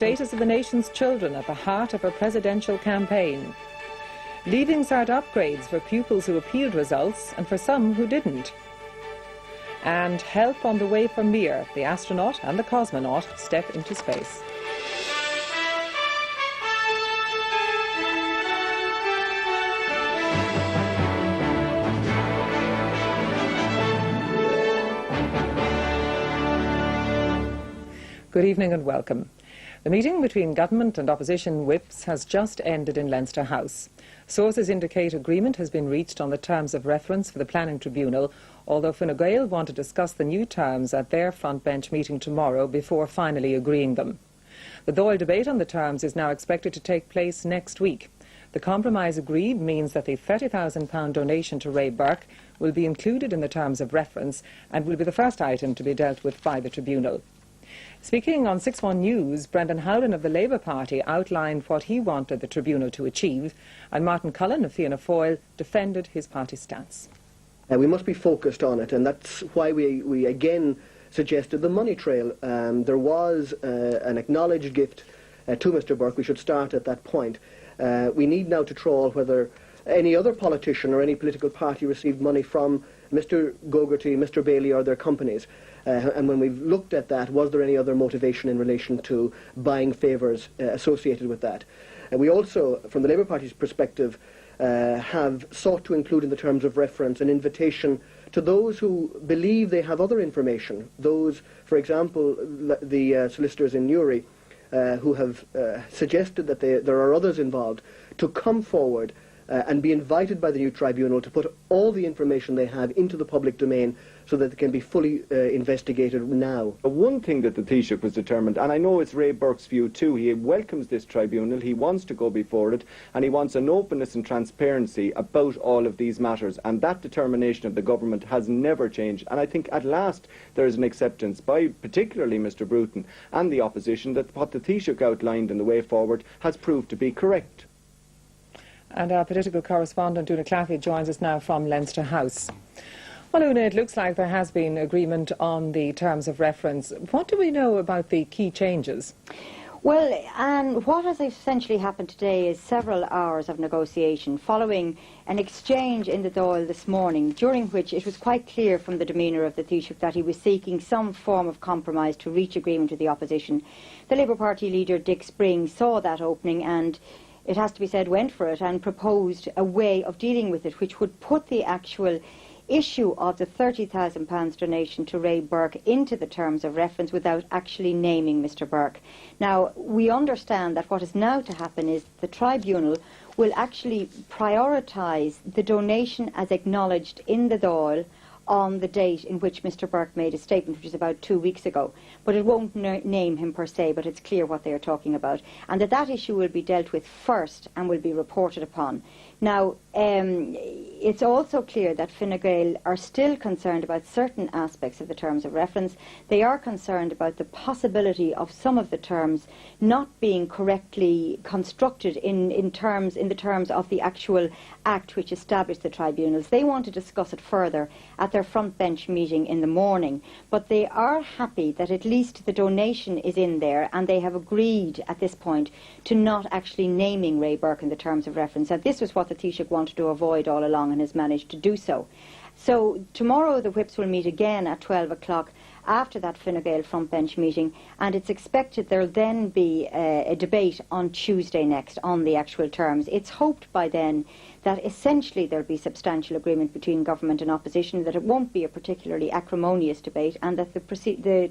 status of the nation's children at the heart of her presidential campaign. Leaving Cert upgrades for pupils who appealed results and for some who didn't. And help on the way for Mir, the astronaut and the cosmonaut step into space. Good evening and welcome. The meeting between government and opposition whips has just ended in Leinster House. Sources indicate agreement has been reached on the terms of reference for the planning tribunal, although Fine Gael want to discuss the new terms at their front bench meeting tomorrow before finally agreeing them. The Dáil debate on the terms is now expected to take place next week. The compromise agreed means that the £30,000 donation to Ray Burke will be included in the terms of reference and will be the first item to be dealt with by the tribunal. Speaking on 6-1 News, Brendan Howlin of the Labour Party outlined what he wanted the tribunal to achieve, and Martin Cullen of Fianna Fáil defended his party's stance. We must be focused on it, and that's why we again suggested the money trail. There was an acknowledged gift to Mr Burke. We should start at that point. We need now to trawl whether any other politician or any political party received money from Mr Gogarty, Mr Bailey or their companies. And when we've looked at that, was there any other motivation in relation to buying favours associated with that? We also, from the Labour Party's perspective, have sought to include in the terms of reference an invitation to those who believe they have other information. Those, for example, the solicitors in Newry, who have suggested that there are others involved, to come forward and be invited by the new tribunal to put all the information they have into the public domain so that it can be fully investigated now. One thing that the Taoiseach was determined, and I know it's Ray Burke's view too, he welcomes this tribunal, he wants to go before it, and he wants an openness and transparency about all of these matters, and that determination of the government has never changed. And I think at last there is an acceptance by particularly Mr Bruton and the opposition that what the Taoiseach outlined in the way forward has proved to be correct. And our political correspondent, Una Claffey, joins us now from Leinster House. Well, Una, it looks like there has been agreement on the terms of reference. What do we know about the key changes? Well, what has essentially happened today is several hours of negotiation following an exchange in the Dáil this morning, during which it was quite clear from the demeanour of the Taoiseach that he was seeking some form of compromise to reach agreement with the opposition. The Labour Party leader, Dick Spring, saw that opening and, it has to be said, went for it and proposed a way of dealing with it which would put the actual issue of the £30,000 donation to Ray Burke into the terms of reference without actually naming Mr Burke. Now, we understand that what is now to happen is the tribunal will actually prioritise the donation as acknowledged in the Dáil on the date in which Mr Burke made a statement, which is about 2 weeks ago. But it won't name him per se, but it's clear what they are talking about. And that issue will be dealt with first and will be reported upon. Now, it's also clear that Fine Gael are still concerned about certain aspects of the terms of reference. They are concerned about the possibility of some of the terms not being correctly constructed in the terms of the actual act which established the tribunals. They want to discuss it further at their front bench meeting in the morning, but they are happy that at least the donation is in there, and they have agreed at this point to not actually naming Ray Burke in the terms of reference. And this was what the Taoiseach wanted to avoid all along and has managed to do so. So tomorrow the whips will meet again at 12 o'clock after that Fine Gael front bench meeting, and it's expected there'll then be a debate on Tuesday next on the actual terms. It's hoped by then that essentially there'll be substantial agreement between government and opposition, that it won't be a particularly acrimonious debate, and that the